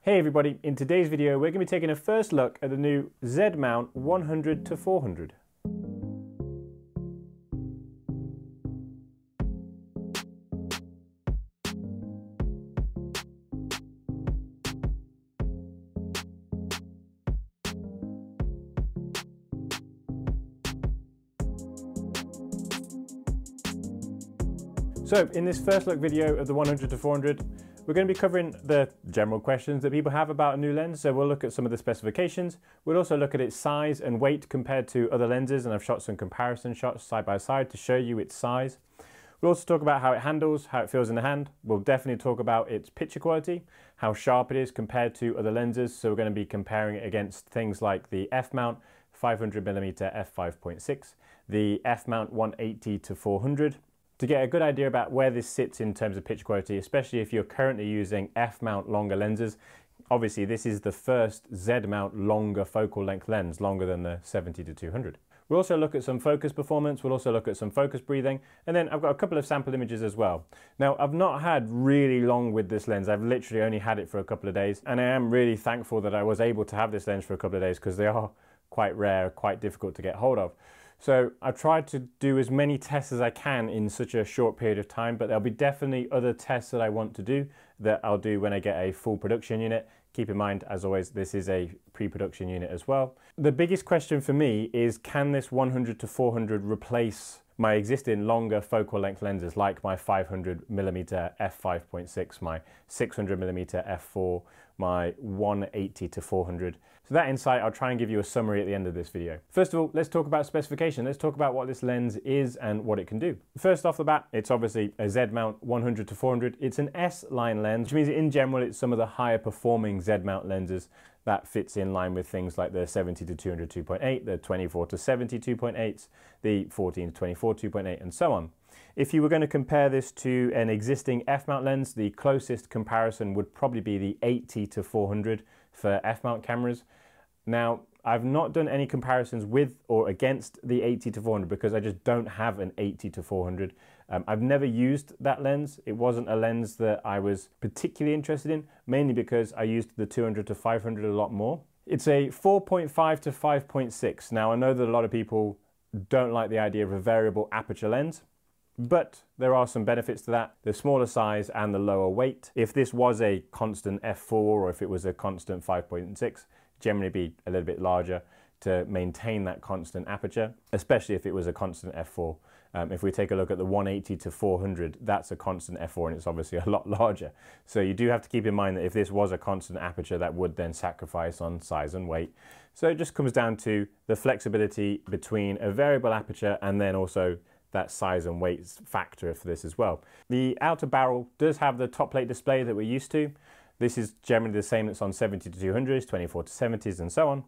Hey everybody, in today's video we're going to be taking a first look at the new Z mount 100 to 400. So in this first look video of the 100 to 400, we're going to be covering the general questions that people have about a new lens. So we'll look at some of the specifications. We'll also look at its size and weight compared to other lenses, and I've shot some comparison shots side by side to show you its size. We'll also talk about how it handles, how it feels in the hand. We'll definitely talk about its picture quality, how sharp it is compared to other lenses. So we're going to be comparing it against things like the F mount 500mm f5.6, the F mount 180 to 400. To get a good idea about where this sits in terms of picture quality, especially if you're currently using F-mount longer lenses. Obviously this is the first Z-mount longer focal length lens, longer than the 70 to 200. We'll also look at some focus performance, we'll also look at some focus breathing, and then I've got a couple of sample images as well. Now I've not had really long with this lens, I've literally only had it for a couple of days, and I am really thankful that I was able to have this lens for a couple of days because they are quite rare, quite difficult to get hold of. So I've tried to do as many tests as I can in such a short period of time, but there'll be definitely other tests that I want to do that I'll do when I get a full production unit. Keep in mind, as always, this is a pre-production unit as well. The biggest question for me is, can this 100 to 400 replace my existing longer focal length lenses like my 500mm f5.6, my 600mm f4, my 180 to 400. So that insight, I'll try and give you a summary at the end of this video. First of all, let's talk about specification. Let's talk about what this lens is and what it can do. First off the bat, it's obviously a Z mount 100 to 400. It's an S-line lens, which means in general it's some of the higher performing Z mount lenses. That fits in line with things like the 70 to 200 2.8, the 24 to 70 2.8s, the 14 to 24 2.8, and so on. If you were going to compare this to an existing F-mount lens, the closest comparison would probably be the 80 to 400 for F-mount cameras. Now, I've not done any comparisons with or against the 80 to 400 because I just don't have an 80 to 400. I've never used that lens. It wasn't a lens that I was particularly interested in, mainly because I used the 200 to 500 a lot more. It's a 4.5 to 5.6. Now, I know that a lot of people don't like the idea of a variable aperture lens, but there are some benefits to that. The smaller size and the lower weight. If this was a constant f4 or if it was a constant 5.6, generally be a little bit larger to maintain that constant aperture, especially if it was a constant f4. If we take a look at the 180 to 400, that's a constant f4 and it's obviously a lot larger. So you do have to keep in mind that if this was a constant aperture, that would then sacrifice on size and weight. So it just comes down to the flexibility between a variable aperture and then also that size and weight factor for this as well. The outer barrel does have the top plate display that we're used to. This is generally the same that's on 70 to 200s, 24 to 70s, and so on.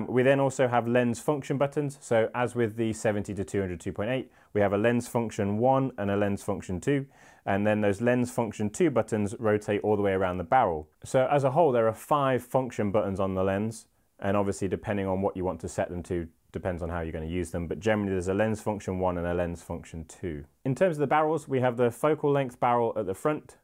We then also have lens function buttons. So as with the 70 to 200 2.8, we have a lens function 1 and a lens function 2. And then those lens function 2 buttons rotate all the way around the barrel. So as a whole, there are 5 function buttons on the lens. And obviously, depending on what you want to set them to, depends on how you're going to use them. But generally, there's a lens function 1 and a lens function 2. In terms of the barrels, we have the focal length barrel at the front.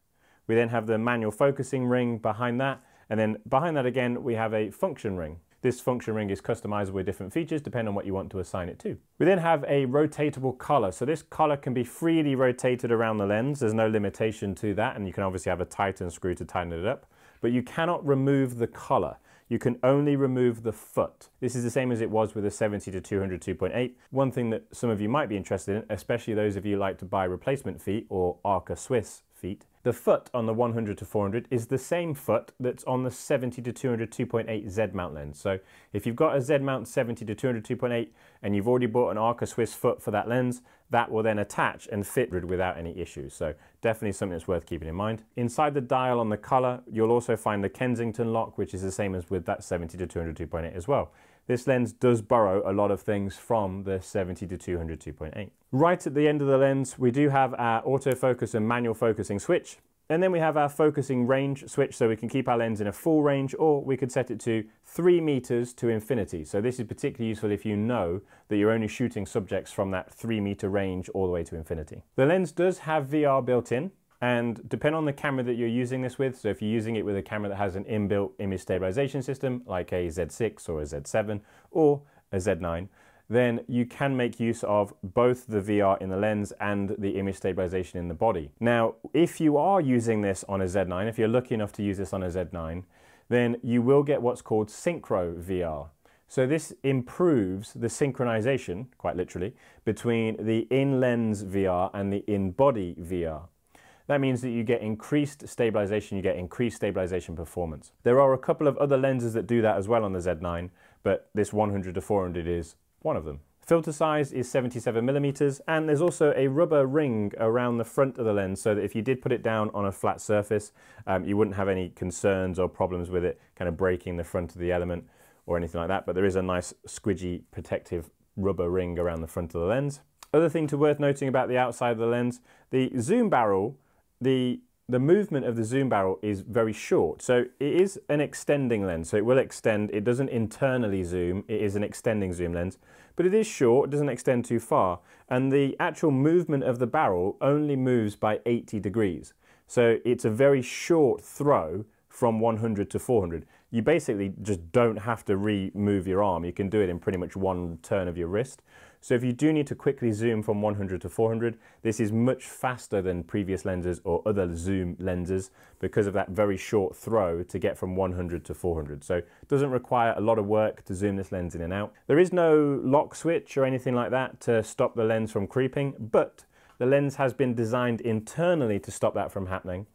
We then have the manual focusing ring behind that, and then behind that again we have a function ring. This function ring is customizable with different features depending on what you want to assign it to. We then have a rotatable collar. So this collar can be freely rotated around the lens. There's no limitation to that, and you can obviously have a tighten screw to tighten it up, but you cannot remove the collar. You can only remove the foot. This is the same as it was with the 70 to 200 2.8. One thing that some of you might be interested in, especially those of you who like to buy replacement feet or Arca Swiss feet, the foot on the 100 to 400 is the same foot that's on the 70 to 200 2.8 Z mount lens. So if you've got a Z mount 70 to 200 2.8 and you've already bought an Arca Swiss foot for that lens, that will then attach and fit without any issues. So definitely something that's worth keeping in mind. Inside the dial on the collar, you'll also find the Kensington lock, which is the same as with that 70 to 200 2.8 as well. This lens does borrow a lot of things from the 70 to 200 2.8. Right at the end of the lens, we do have our autofocus and manual focusing switch. And then we have our focusing range switch, so we can keep our lens in a full range, or we could set it to 3 meters to infinity. So this is particularly useful if you know that you're only shooting subjects from that 3 meter range all the way to infinity. The lens does have VR built in. And depending on the camera that you're using this with, so if you're using it with a camera that has an inbuilt image stabilization system, like a Z6 or a Z7 or a Z9, then you can make use of both the VR in the lens and the image stabilization in the body. Now, if you are using this on a Z9, if you're lucky enough to use this on a Z9, then you will get what's called synchro VR. So this improves the synchronization, quite literally, between the in-lens VR and the in-body VR. That means that you get increased stabilization, you get increased stabilization performance. There are a couple of other lenses that do that as well on the Z9, but this 100-400 is one of them. Filter size is 77mm, and there's also a rubber ring around the front of the lens so that if you did put it down on a flat surface, you wouldn't have any concerns or problems with it kind of breaking the front of the element or anything like that, but there is a nice squidgy protective rubber ring around the front of the lens. Other thing worth noting about the outside of the lens, the zoom barrel, the movement of the zoom barrel is very short. So it is an extending lens, so it will extend. It doesn't internally zoom, it is an extending zoom lens, but it is short, it doesn't extend too far. And the actual movement of the barrel only moves by 80 degrees. So it's a very short throw from 100 to 400. You basically just don't have to remove your arm. You can do it in pretty much one turn of your wrist. So if you do need to quickly zoom from 100 to 400, this is much faster than previous lenses or other zoom lenses because of that very short throw to get from 100 to 400. So it doesn't require a lot of work to zoom this lens in and out. There is no lock switch or anything like that to stop the lens from creeping, but the lens has been designed internally to stop that from happening.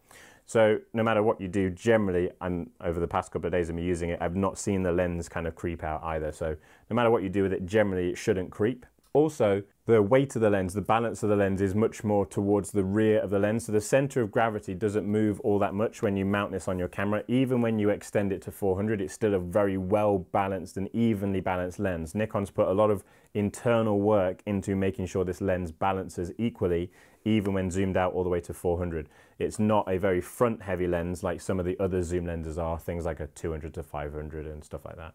So no matter what you do, generally, and over the past couple of days of me using it, I've not seen the lens kind of creep out either. So no matter what you do with it, generally it shouldn't creep. Also, the weight of the lens, the balance of the lens is much more towards the rear of the lens. So the center of gravity doesn't move all that much when you mount this on your camera. Even when you extend it to 400, it's still a very well balanced and evenly balanced lens. Nikon's put a lot of internal work into making sure this lens balances equally, even when zoomed out all the way to 400. It's not a very front heavy lens like some of the other zoom lenses are, things like a 200 to 500 and stuff like that.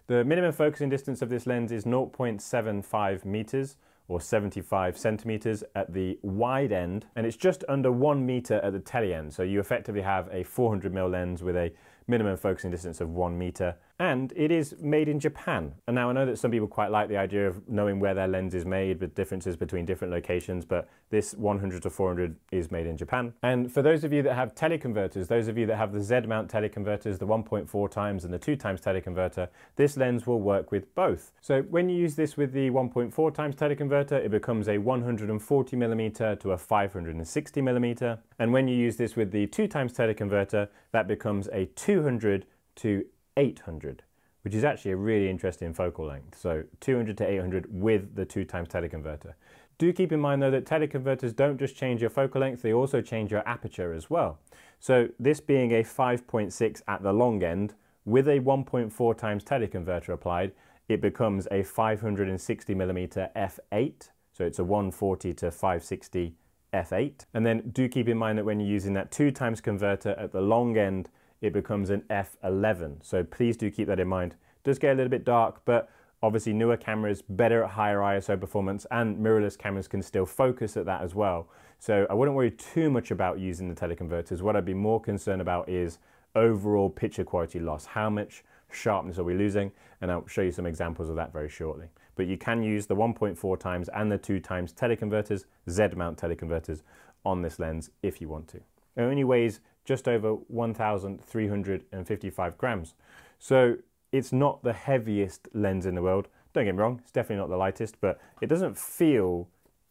The minimum focusing distance of this lens is 0.75 meters or 75 centimeters at the wide end, and it's just under 1 meter at the tele end. So you effectively have a 400mm lens with a minimum focusing distance of 1 meter, and it is made in Japan. And now I know that some people quite like the idea of knowing where their lens is made, with differences between different locations, but this 100 to 400 is made in Japan. And for those of you that have teleconverters, those of you that have the Z mount teleconverters, the 1.4 times and the 2 times teleconverter, this lens will work with both. So when you use this with the 1.4 times teleconverter, it becomes a 140mm to a 560mm. And when you use this with the 2 times teleconverter, that becomes a 200 to 800, which is actually a really interesting focal length. So 200 to 800 with the 2 times teleconverter. Do keep in mind though that teleconverters don't just change your focal length, they also change your aperture as well. So this being a 5.6 at the long end, with a 1.4 times teleconverter applied, it becomes a 560mm f8. So it's a 140 to 560 f8. And then do keep in mind that when you're using that 2 times converter at the long end, it becomes an f11. So please do keep that in mind. It does get a little bit dark, but obviously newer cameras, better at higher ISO performance, and mirrorless cameras can still focus at that as well. So I wouldn't worry too much about using the teleconverters. What I'd be more concerned about is overall picture quality loss. How much sharpness are we losing? And I'll show you some examples of that very shortly. But you can use the 1.4 times and the 2 times teleconverters, Z mount teleconverters, on this lens if you want to. It only weighs just over 1,355 grams. So it's not the heaviest lens in the world. Don't get me wrong, it's definitely not the lightest, but it doesn't feel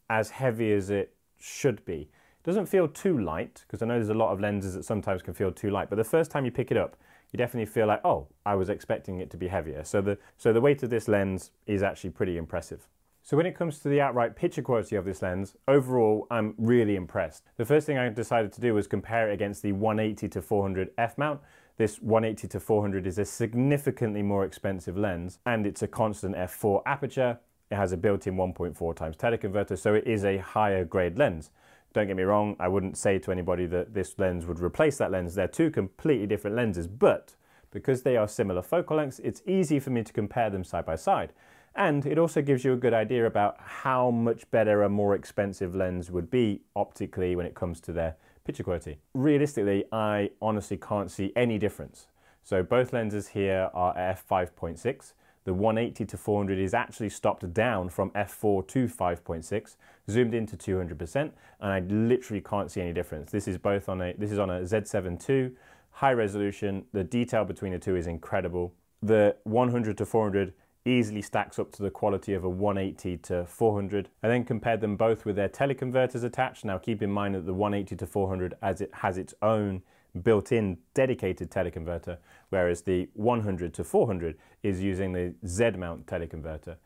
as heavy as it should be. It doesn't feel too light, because I know there's a lot of lenses that sometimes can feel too light, but the first time you pick it up, you definitely feel like, oh, I was expecting it to be heavier. So the weight of this lens is actually pretty impressive. So when it comes to the outright picture quality of this lens, overall, I'm really impressed. The first thing I decided to do was compare it against the 180 to 400 f mount. This 180 to 400 is a significantly more expensive lens, and it's a constant f4 aperture. It has a built-in 1.4 times teleconverter, so it is a higher grade lens. Don't get me wrong, I wouldn't say to anybody that this lens would replace that lens. They're two completely different lenses, but because they are similar focal lengths, it's easy for me to compare them side by side. And it also gives you a good idea about how much better a more expensive lens would be optically when it comes to their picture quality. Realistically, I honestly can't see any difference. So both lenses here are at f5.6. The 180 to 400 is actually stopped down from f4 to 5.6, zoomed into 200%, and I literally can't see any difference. This is on a Z7 II, high resolution. The detail between the two is incredible. The 100 to 400 easily stacks up to the quality of a 180 to 400. I then compared them both with their teleconverters attached. Now keep in mind that the 180 to 400, as it has its own built-in dedicated teleconverter, whereas the 100 to 400 is using the Z mount teleconverter.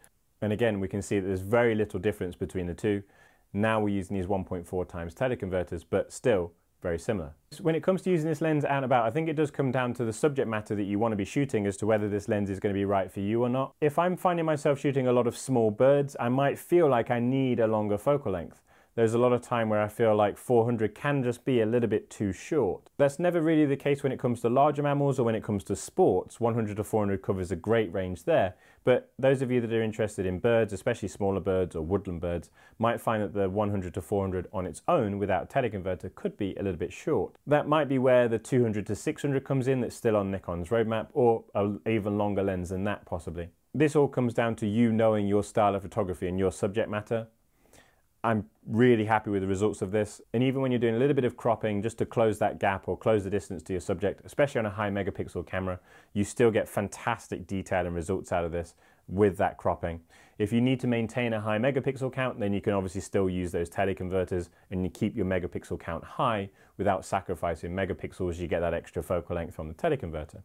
And again, we can see that there's very little difference between the two. Now we're using these 1.4 times teleconverters, but still very similar. When it comes to using this lens out and about, I think it does come down to the subject matter that you want to be shooting as to whether this lens is going to be right for you or not. If I'm finding myself shooting a lot of small birds, I might feel like I need a longer focal length. There's a lot of time where I feel like 400 can just be a little bit too short. That's never really the case when it comes to larger mammals or when it comes to sports. 100 to 400 covers a great range there, but those of you that are interested in birds, especially smaller birds or woodland birds, might find that the 100 to 400 on its own without a teleconverter could be a little bit short. That might be where the 200 to 600 comes in, that's still on Nikon's roadmap, or an even longer lens than that possibly. This all comes down to you knowing your style of photography and your subject matter. I'm really happy with the results of this, and even when you're doing a little bit of cropping just to close that gap or close the distance to your subject, especially on a high megapixel camera, you still get fantastic detail and results out of this with that cropping. If you need to maintain a high megapixel count, then you can obviously still use those teleconverters and you keep your megapixel count high without sacrificing megapixels. You get that extra focal length from the teleconverter.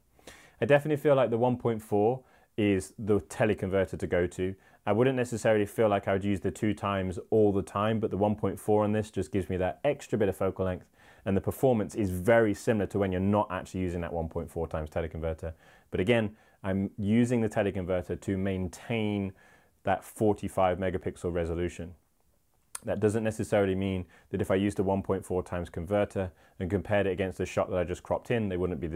I definitely feel like the 1.4 is the teleconverter to go to. I wouldn't necessarily feel like I would use the 2 times all the time, but the 1.4 on this just gives me that extra bit of focal length, and the performance is very similar to when you're not actually using that 1.4 times teleconverter. But again, I'm using the teleconverter to maintain that 45 megapixel resolution. That doesn't necessarily mean that if I used a 1.4 times converter and compared it against the shot that I just cropped in, they wouldn't be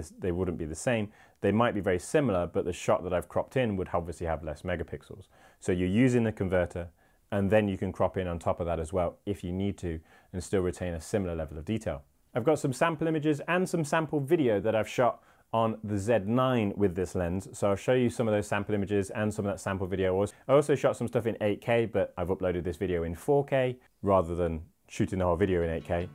the same. They might be very similar, but the shot that I've cropped in would obviously have less megapixels. So you're using the converter, and then you can crop in on top of that as well if you need to, and still retain a similar level of detail. I've got some sample images and some sample video that I've shot on the Z9 with this lens, so I'll show you some of those sample images and some of that sample video. I also shot some stuff in 8K, but I've uploaded this video in 4K rather than shooting the whole video in 8K.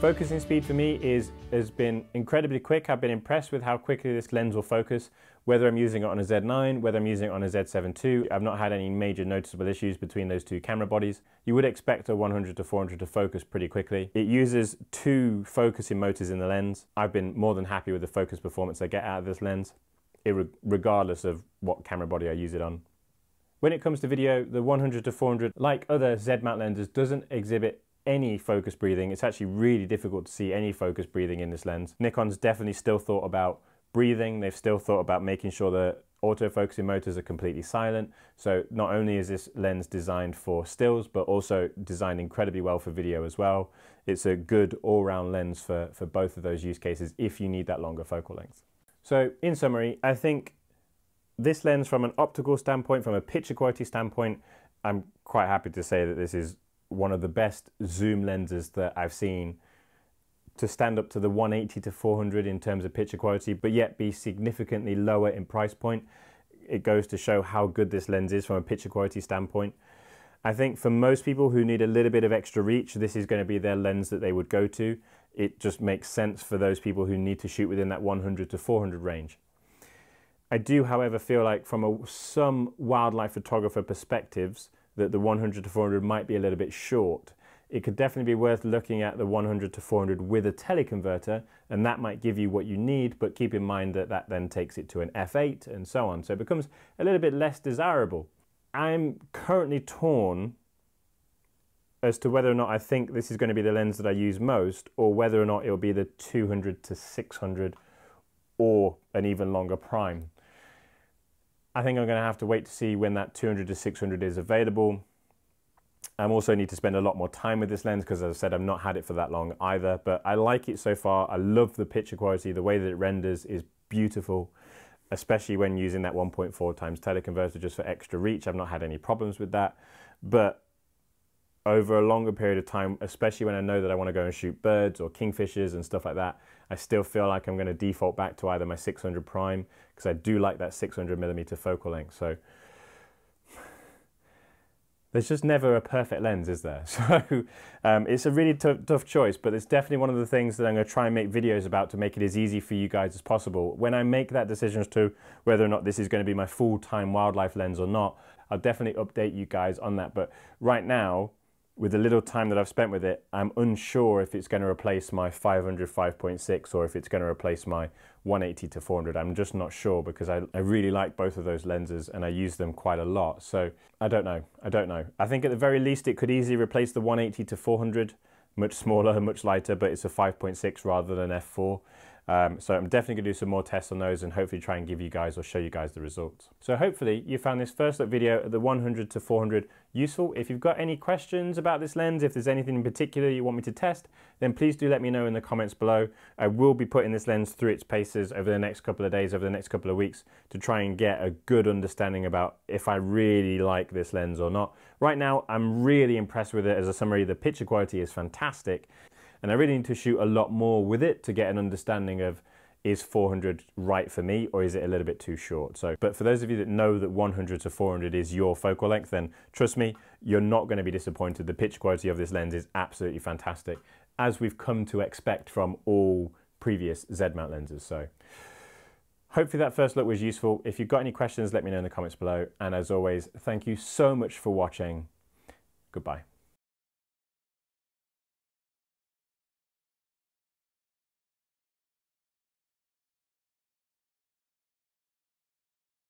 Focusing speed for me has been incredibly quick. I've been impressed with how quickly this lens will focus, whether I'm using it on a Z9, whether I'm using it on a Z7 II. I've not had any major noticeable issues between those two camera bodies. You would expect a 100-400 to focus pretty quickly. It uses 2 focusing motors in the lens. I've been more than happy with the focus performance I get out of this lens, regardless of what camera body I use it on. When it comes to video, the 100-400, like other Z-mount lenses, doesn't exhibit any focus breathing. It's actually really difficult to see any focus breathing in this lens. Nikon's definitely still thought about breathing. They've still thought about making sure the autofocusing motors are completely silent. So not only is this lens designed for stills, but also designed incredibly well for video as well. It's a good all-round lens for both of those use cases if you need that longer focal length. So in summary, I think this lens, from an optical standpoint, from a picture quality standpoint, I'm quite happy to say that this is one of the best zoom lenses that I've seen to stand up to the 180-400 in terms of picture quality, but yet be significantly lower in price point. It goes to show how good this lens is from a picture quality standpoint. I think for most people who need a little bit of extra reach, this is going to be their lens that they would go to. It just makes sense for those people who need to shoot within that 100-400 range. I do, however, feel like from some wildlife photographer perspectives, that the 100-400 might be a little bit short. It could definitely be worth looking at the 100-400 with a teleconverter, and that might give you what you need, but keep in mind that that then takes it to an F8 and so on. So it becomes a little bit less desirable. I'm currently torn as to whether or not I think this is going to be the lens that I use most, or whether or not it'll be the 200-600 or an even longer prime. I think I'm going to have to wait to see when that 200-600 is available. I also need to spend a lot more time with this lens because, as I said, I've not had it for that long either, but I like it so far. I love the picture quality. The way that it renders is beautiful, especially when using that 1.4 times teleconverter just for extra reach. I've not had any problems with that, but over a longer period of time, especially when I know that I want to go and shoot birds or kingfishers and stuff like that, I still feel like I'm going to default back to either my 600 prime, because I do like that 600mm focal length. So there's just never a perfect lens, is there? So it's a really tough choice, but it's definitely one of the things that I'm going to try and make videos about to make it as easy for you guys as possible. When I make that decision as to whether or not this is going to be my full-time wildlife lens or not, I'll definitely update you guys on that. But right now, with the little time that I've spent with it, I'm unsure if it's going to replace my 500 5.6 or if it's going to replace my 180-400. I'm just not sure, because I really like both of those lenses and I use them quite a lot. So I don't know. I think at the very least it could easily replace the 180-400, much smaller, much lighter, but it's a 5.6 rather than f4. So I'm definitely going to do some more tests on those and hopefully try and give you guys or show you guys the results. So hopefully you found this first look video at the 100-400 useful. If you've got any questions about this lens, if there's anything in particular you want me to test, then please do let me know in the comments below. I will be putting this lens through its paces over the next couple of days, over the next couple of weeks, to try and get a good understanding about if I really like this lens or not. Right now, I'm really impressed with it. As a summary, the picture quality is fantastic. And I really need to shoot a lot more with it to get an understanding of, is 400 right for me, or is it a little bit too short? So, but for those of you that know that 100-400 is your focal length, then trust me, you're not going to be disappointed. The picture quality of this lens is absolutely fantastic, as we've come to expect from all previous Z-mount lenses. So hopefully that first look was useful. If you've got any questions, let me know in the comments below. And as always, thank you so much for watching. Goodbye.